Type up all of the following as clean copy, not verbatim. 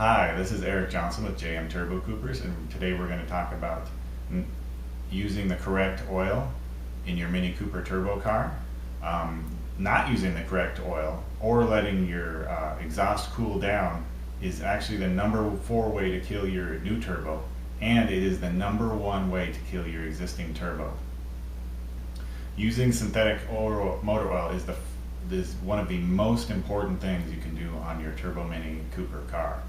Hi, this is Eric Johnson with JM Turbo Coopers, and today we're going to talk about using the correct oil in your Mini Cooper turbo car, not using the correct oil, or letting your exhaust cool down is actually the #4 way to kill your new turbo, and it is the #1 way to kill your existing turbo. Using synthetic motor oil is one of the most important things you can do on your Turbo Mini Cooper car.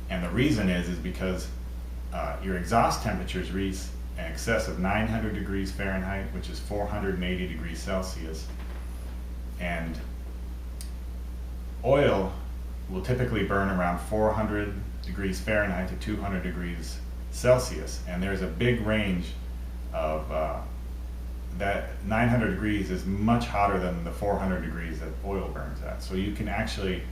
And the reason is because your exhaust temperatures reach in excess of 900 degrees Fahrenheit, which is 480 degrees Celsius. And oil will typically burn around 400 degrees Fahrenheit to 200 degrees Celsius. And there's a big range of that 900 degrees is much hotter than the 400 degrees that oil burns at. So you can actually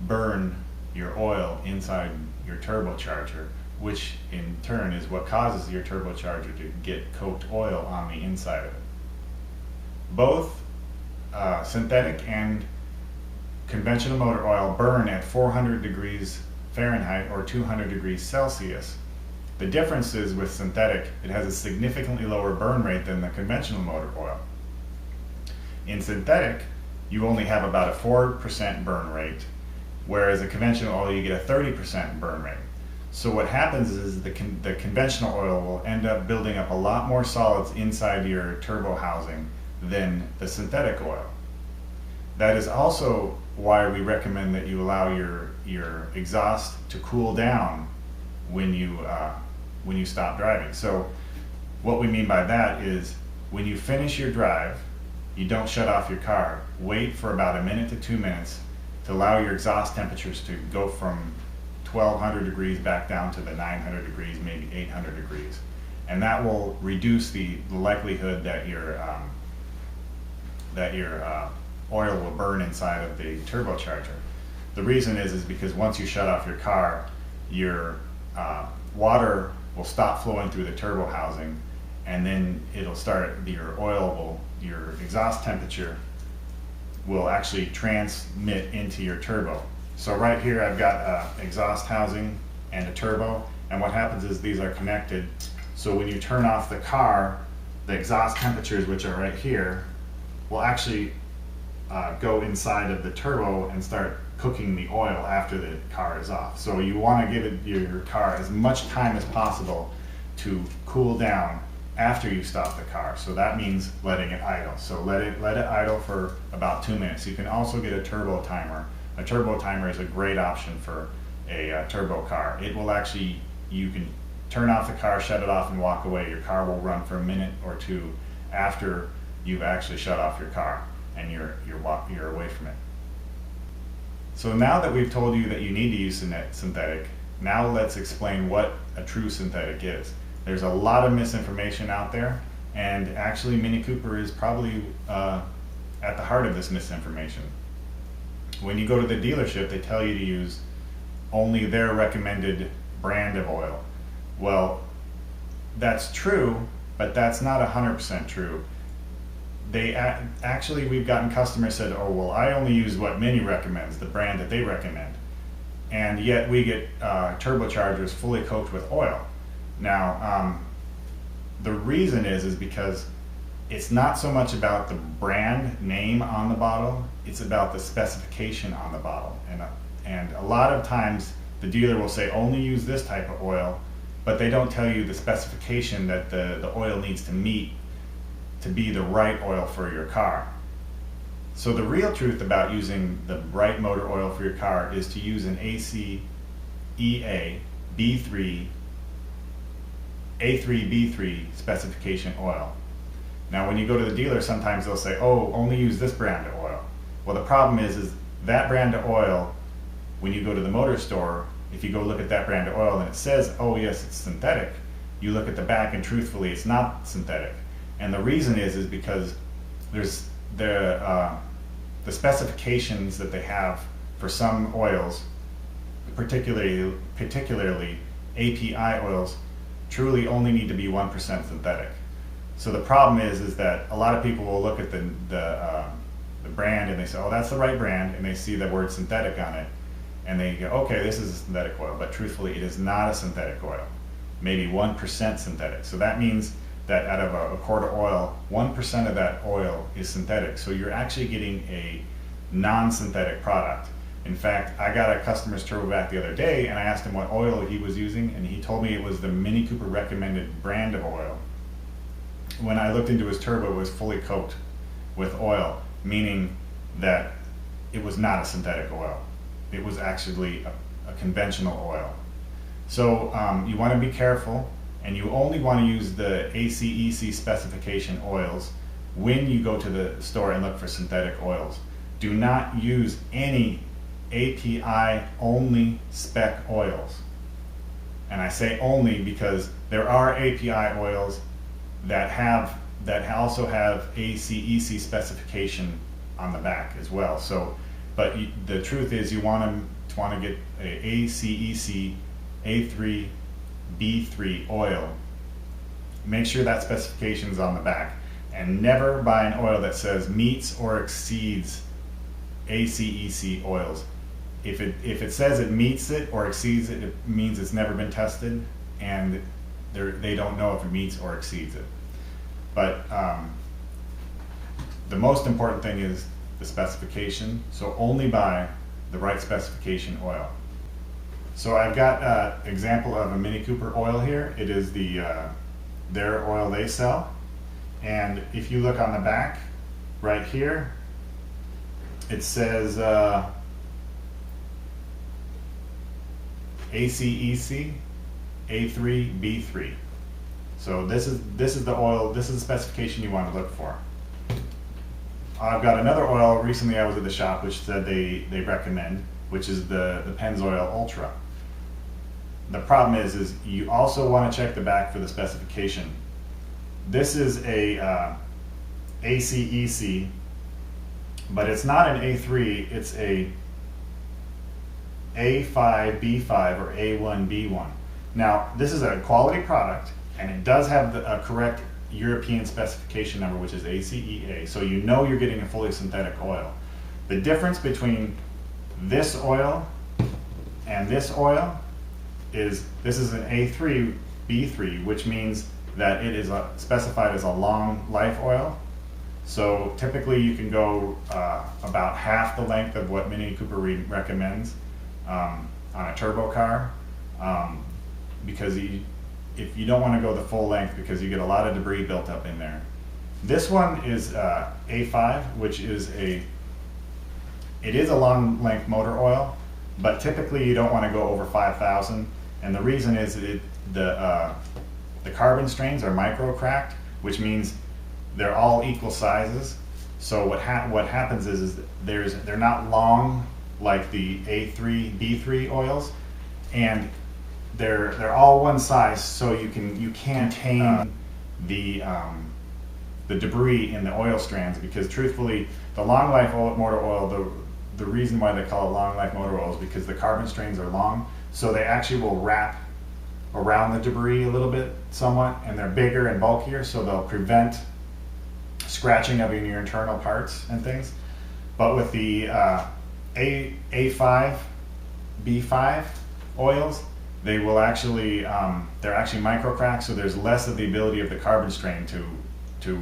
burn your oil inside your turbocharger, which in turn is what causes your turbocharger to get coked oil on the inside of it. Both synthetic and conventional motor oil burn at 400 degrees Fahrenheit or 200 degrees Celsius. The difference is with synthetic, it has a significantly lower burn rate than the conventional motor oil. In synthetic, you only have about a 4% burn rate, whereas a conventional oil you get a 30% burn rate. So what happens is the conventional oil will end up building up a lot more solids inside your turbo housing than the synthetic oil. That is also why we recommend that you allow your exhaust to cool down when you stop driving. So what we mean by that is when you finish your drive, you don't shut off your car. Wait for about a minute to 2 minutes to allow your exhaust temperatures to go from 1200 degrees back down to the 900 degrees, maybe 800 degrees. And that will reduce the likelihood that your oil will burn inside of the turbocharger. The reason is because once you shut off your car, your water will stop flowing through the turbo housing, and then it'll start, your exhaust temperature will actually transmit into your turbo. So right here I've got an exhaust housing and a turbo, and what happens is these are connected. So when you turn off the car, the exhaust temperatures, which are right here, will actually go inside of the turbo and start cooking the oil after the car is off. So you want to give your car as much time as possible to cool down after you stop the car. So that means letting it idle. So let it idle for about 2 minutes. You can also get a turbo timer. A turbo timer is a great option for a turbo car. It will actually, you can turn off the car, shut it off, and walk away. Your car will run for a minute or two after you've actually shut off your car and you're away from it. So now that we've told you that you need to use synthetic, now let's explain what a true synthetic is. There's a lot of misinformation out there, and actually Mini Cooper is probably at the heart of this misinformation. When you go to the dealership, they tell you to use only their recommended brand of oil. Well, that's true, but that's not 100% true. Actually, we've gotten customers said, oh, well, I only use what Mini recommends, the brand that they recommend. And yet we get turbochargers fully coked with oil. Now, the reason is because it's not so much about the brand name on the bottle, it's about the specification on the bottle. And a lot of times the dealer will say only use this type of oil, but they don't tell you the specification that the oil needs to meet to be the right oil for your car. So the real truth about using the right motor oil for your car is to use an ACEA A3B3 specification oil. Now when you go to the dealer, sometimes they'll say, oh, only use this brand of oil. Well, the problem is that brand of oil, when you go to the motor store, if you go look at that brand of oil and it says, oh yes, it's synthetic, you look at the back and truthfully it's not synthetic. And the reason is because there's the specifications that they have for some oils, particularly API oils, truly only need to be 1% synthetic. So the problem is that a lot of people will look at the brand and they say, oh, that's the right brand, and they see the word synthetic on it, and they go, okay, this is a synthetic oil, but truthfully it is not a synthetic oil. Maybe 1% synthetic. So that means that out of a quart of oil, 1% of that oil is synthetic. So you're actually getting a non-synthetic product. In fact, I got a customer's turbo vac the other day and I asked him what oil he was using, and he told me it was the Mini Cooper recommended brand of oil. When I looked into his turbo, it was fully coked with oil, meaning that it was not a synthetic oil. It was actually a conventional oil. So you want to be careful, and you only want to use the ACEC specification oils when you go to the store and look for synthetic oils. Do not use any API only spec oils. And I say only because there are API oils that also have ACEC specification on the back as well. So, but the truth is, you want to get a ACEC A3 B3 oil. Make sure that specification is on the back, and never buy an oil that says meets or exceeds ACEC oils. If it says it meets it or exceeds it, it means it's never been tested, and they don't know if it meets or exceeds it. But the most important thing is the specification, so only buy the right specification oil. So I've got an example of a Mini Cooper oil here. It is their oil they sell, and if you look on the back right here, it says ACEC A3 B3. So this is the oil, this is the specification you want to look for. I've got another oil, recently I was at the shop, which said they recommend, which is the Pennzoil Ultra. The problem is you also want to check the back for the specification. This is a ACEC, but it's not an A3, it's a A5B5 or A1B1. Now, this is a quality product, and it does have the correct European specification number, which is ACEA, so you know you're getting a fully synthetic oil. The difference between this oil and this oil is this is an A3 B3, which means that it is specified as a long life oil. So typically you can go about half the length of what Mini Cooper recommends on a turbo car, because if you don't want to go the full length, because you get a lot of debris built up in there. This one is A5, which is it is a long length motor oil, but typically you don't want to go over 5,000, and the reason is the carbon strains are micro cracked, which means they're all equal sizes. So what happens is they're not long like the A3 B3 oils, and they're all one size, so you can't contain the debris in the oil strands, because truthfully the long life motor oil, the reason why they call it long life motor oil is because the carbon strains are long, so they actually will wrap around the debris a little bit somewhat, and they're bigger and bulkier, so they'll prevent scratching of your internal parts and things. But with the A5 B5 oils, they will actually they're actually micro cracks, so there's less of the ability of the carbon strain to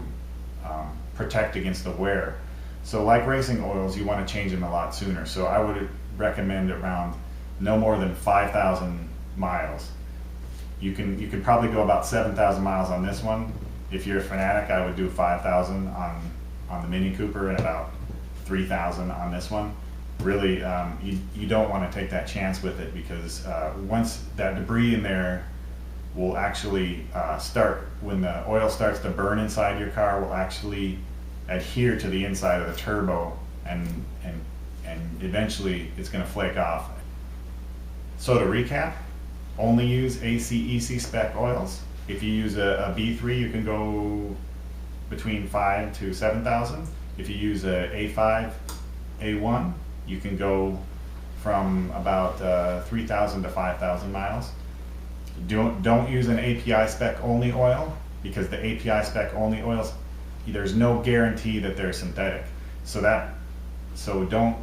protect against the wear. So like racing oils, you want to change them a lot sooner. So I would recommend around no more than 5,000 miles. You can probably go about 7,000 miles on this one. If you're a fanatic, I would do 5,000 on the Mini Cooper and about 3,000 on this one. Really, you don't want to take that chance with it, because once that debris in there will actually start, when the oil starts to burn inside your car, will actually adhere to the inside of the turbo, and eventually it's going to flake off. So to recap, only use ACEC spec oils. If you use a B3, you can go between 5 to 7,000. If you use a A5, A1, you can go from about 3,000 to 5,000 miles. Don't use an API spec only oil, because the API spec only oils, there's no guarantee that they're synthetic. So don't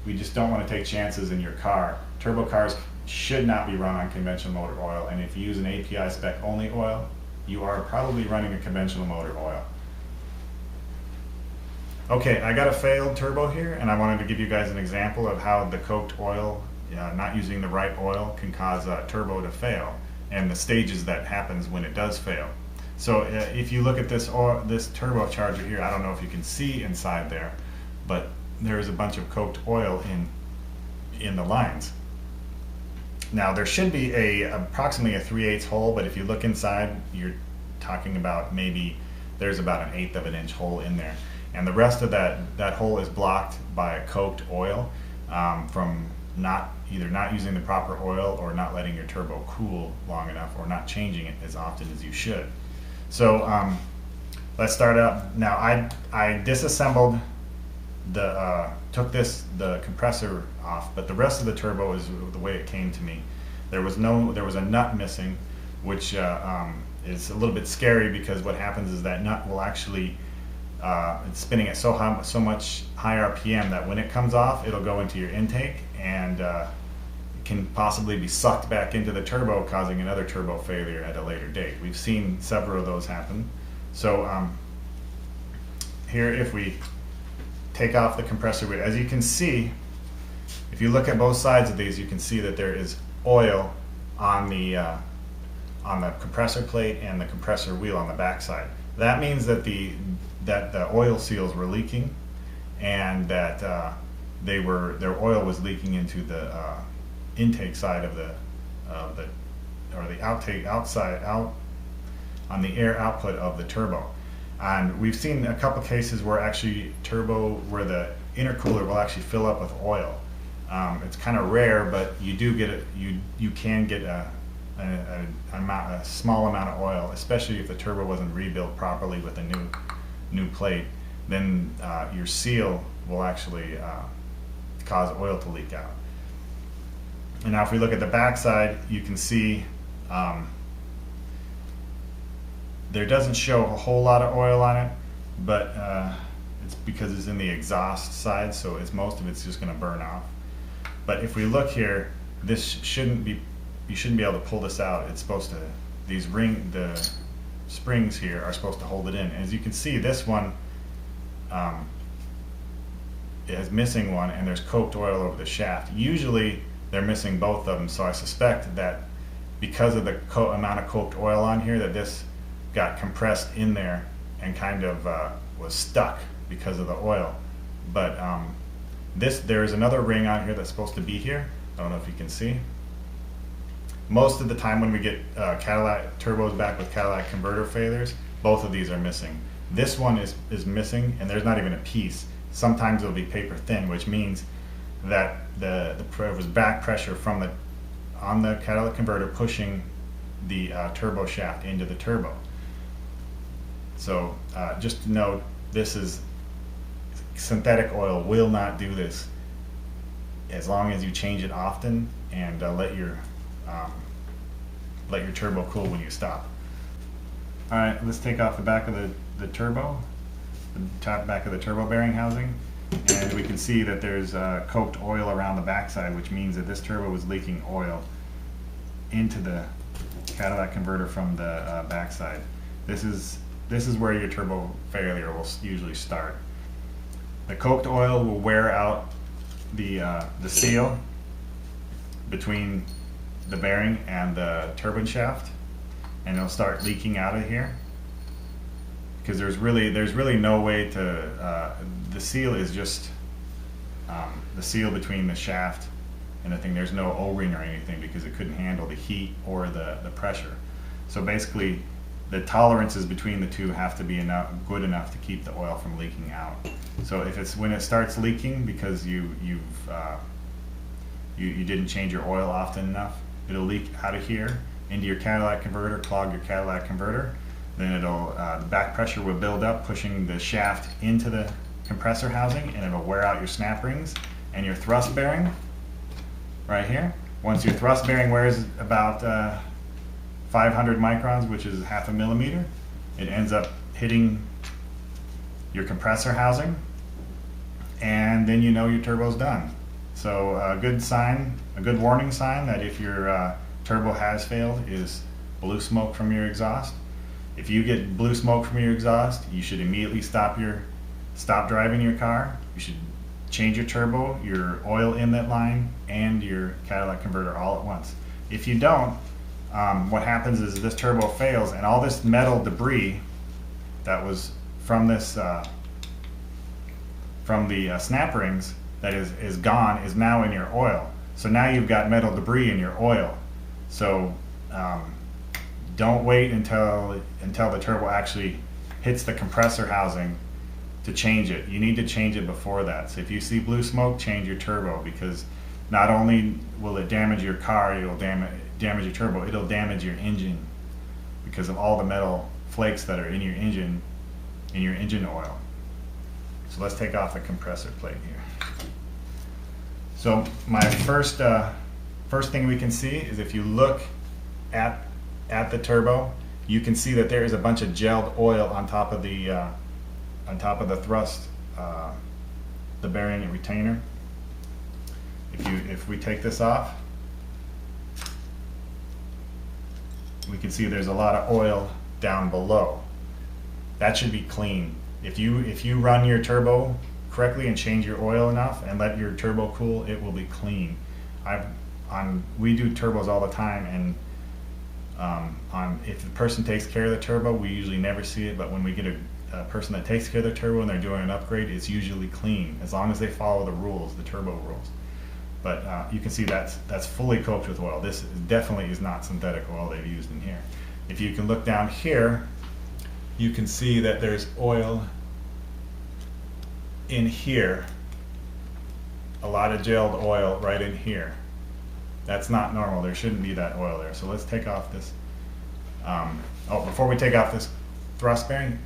we just don't want to take chances in your car. Turbo cars should not be run on conventional motor oil, and if you use an API spec only oil, you are probably running a conventional motor oil. Okay, I got a failed turbo here, and I wanted to give you guys an example of how the coked oil, not using the right oil, can cause a turbo to fail, and the stages that happens when it does fail. So if you look at this turbocharger here, I don't know if you can see inside there, but there is a bunch of coked oil in the lines. Now there should be approximately a 3/8 hole, but if you look inside, you're talking about maybe there's about an 1/8 of an inch hole in there. And the rest of that hole is blocked by coked oil from either not using the proper oil or not letting your turbo cool long enough or not changing it as often as you should. So let's start out. Now I disassembled took the compressor off, but the rest of the turbo is the way it came to me. There was a nut missing, which is a little bit scary because what happens is that nut will actually it's spinning at so much high RPM that when it comes off, it'll go into your intake and it can possibly be sucked back into the turbo, causing another turbo failure at a later date. We've seen several of those happen. So here, if we take off the compressor wheel, as you can see, if you look at both sides of these, you can see that there is oil on the compressor plate and the compressor wheel on the back side. That means that the oil seals were leaking, and that their oil was leaking into the intake side of the outside on the air output of the turbo. And we've seen a couple cases where actually where the intercooler will actually fill up with oil. It's kind of rare, but you do get it. You can get a small amount of oil, especially if the turbo wasn't rebuilt properly with a new plate. Then your seal will actually cause oil to leak out. And now if we look at the back side, you can see there doesn't show a whole lot of oil on it, but it's because it's in the exhaust side, so most of it's just going to burn off. But if we look here, you shouldn't be able to pull this out. It's supposed to, the springs here are supposed to hold it in. As you can see, this one is missing one, and there's coked oil over the shaft. Usually they're missing both of them, so I suspect that because of the amount of coked oil on here, that this got compressed in there and kind of was stuck because of the oil. But there's another ring on here that's supposed to be here. I don't know if you can see. Most of the time when we get Cadillac turbos back with Cadillac converter failures, both of these are missing. This one is missing, and there's not even a piece. Sometimes it'll be paper thin, which means that there was back pressure on the catalytic converter pushing the turbo shaft into the turbo. So just to note, this is synthetic oil will not do this as long as you change it often and let your turbo cool when you stop. All right, let's take off the back of the turbo, the back of the turbo bearing housing, and we can see that there's coked oil around the backside, which means that this turbo was leaking oil into the catalytic converter from the backside. This is where your turbo failure will usually start. The coked oil will wear out the seal between the bearing and the turbine shaft, and it'll start leaking out of here because there's really no way to the seal is just the seal between the shaft and the thing. There's no O-ring or anything because it couldn't handle the heat or the pressure. So basically the tolerances between the two have to be good enough to keep the oil from leaking out. So when it starts leaking because you didn't change your oil often enough, it'll leak out of here into your catalytic converter, clog your catalytic converter. Then the back pressure will build up, pushing the shaft into the compressor housing, and it'll wear out your snap rings and your thrust bearing right here. Once your thrust bearing wears about 500 microns, which is 0.5 millimeter, it ends up hitting your compressor housing, and then you know your turbo's done. So a good sign, a good warning sign that if your turbo has failed is blue smoke from your exhaust. If you get blue smoke from your exhaust, you should immediately stop driving your car. You should change your turbo, your oil inlet line, and your catalytic converter all at once. If you don't, what happens is this turbo fails, and all this metal debris that was from this from the snap rings that is gone is now in your oil. So now you've got metal debris in your oil. So don't wait until the turbo actually hits the compressor housing to change it. You need to change it before that. So if you see blue smoke, change your turbo, because not only will it damage your car, it'll damage your turbo, it'll damage your engine because of all the metal flakes that are in your engine oil. So let's take off the compressor plate here. So my first thing we can see is if you look at the turbo, you can see that there is a bunch of gelled oil on top of the thrust, the bearing and retainer. If we take this off, we can see there's a lot of oil down below. That should be clean. If you run your turbo correctly and change your oil enough and let your turbo cool, it will be clean. We do turbos all the time, and if the person takes care of the turbo, we usually never see it, but when we get a person that takes care of their turbo and they're doing an upgrade, it's usually clean, as long as they follow the rules, the turbo rules. But you can see that's fully coated with oil. This definitely is not synthetic oil they've used in here. If you can look down here, you can see that there's oil in here, a lot of gelled oil right in here. That's not normal. There shouldn't be that oil there. So let's take off this. Before we take off this thrust bearing,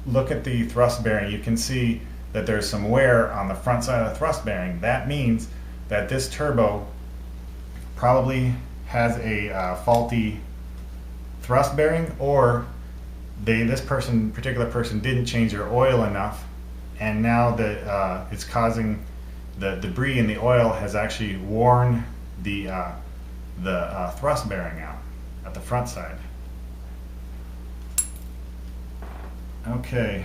look at the thrust bearing. You can see that there's some wear on the front side of the thrust bearing. That means that this turbo probably has a faulty thrust bearing, or this particular person didn't change their oil enough, and now that it's causing the debris in the oil has actually worn the thrust bearing out at the front side. Okay,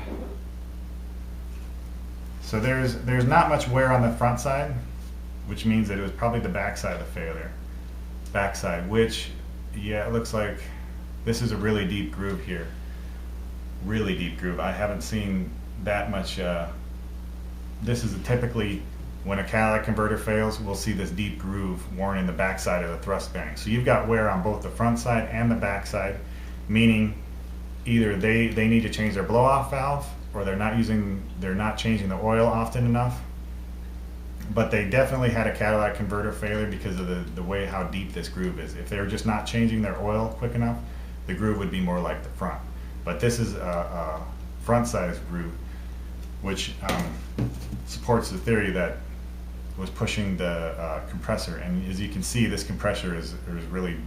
so there's not much wear on the front side, which means that it was probably the back side of the failure. Backside, which, yeah, it looks like this is a really deep groove here. Really deep groove. I haven't seen that much. This is typically, when a catalytic converter fails, we'll see this deep groove worn in the backside of the thrust bearing. So you've got wear on both the front side and the back side, meaning either they need to change their blow-off valve, or they're not changing the oil often enough. But they definitely had a catalytic converter failure because of the way how deep this groove is. If they were just not changing their oil quick enough, the groove would be more like the front. But this is a front side groove, which supports the theory that was pushing the compressor. And as you can see, this compressor is really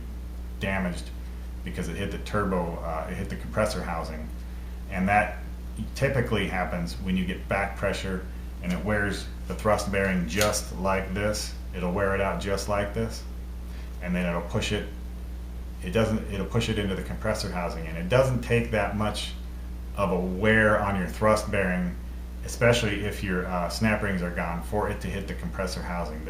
damaged because it hit the turbo, it hit the compressor housing. And that typically happens when you get back pressure and it wears the thrust bearing just like this. It'll wear it out just like this, and then it'll push it. It'll push it into the compressor housing, and it doesn't take that much of a wear on your thrust bearing, especially if your snap rings are gone, for it to hit the compressor housing.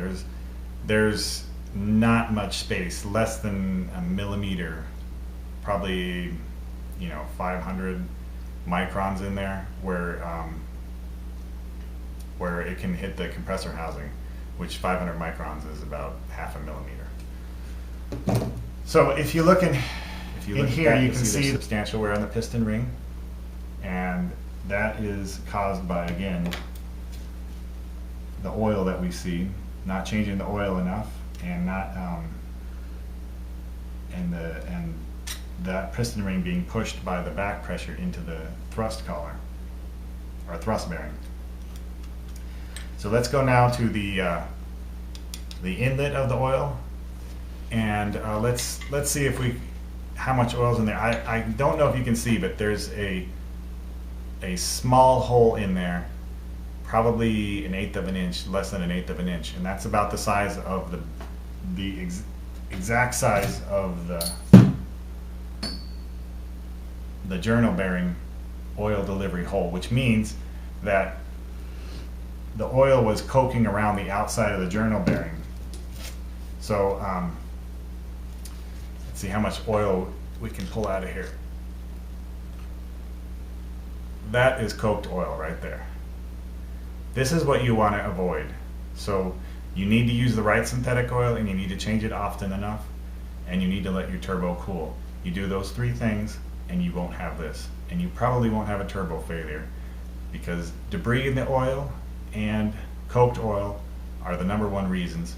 There's not much space, less than a millimeter, probably 500 microns in there, where it can hit the compressor housing, which 500 microns is about half a millimeter. So if you look in here, you can see substantial wear on the piston ring, and that is caused by, again, the oil that we see, not changing the oil enough, and that piston ring being pushed by the back pressure into the thrust collar, or thrust bearing. So let's go now to the inlet of the oil, and let's see how much oil's in there. I don't know if you can see, but there's a small hole in there, probably an eighth of an inch, less than an eighth of an inch, and that's about the size of the exact size of the journal bearing oil delivery hole, which means that the oil was coking around the outside of the journal bearing. So let's see how much oil we can pull out of here. That is coked oil right there. This is what you want to avoid. So you need to use the right synthetic oil, and you need to change it often enough, and you need to let your turbo cool. You do those three things and you won't have this, and you probably won't have a turbo failure, because debris in the oil and coked oil are the #1 reasons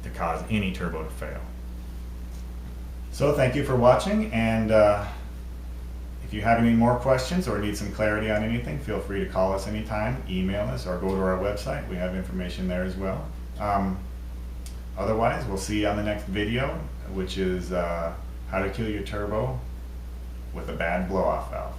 to cause any turbo to fail. So thank you for watching, and if you have any more questions or need some clarity on anything, feel free to call us anytime, email us, or go to our website. We have information there as well. Otherwise, we'll see you on the next video, which is how to kill your turbo with a bad blow-off valve.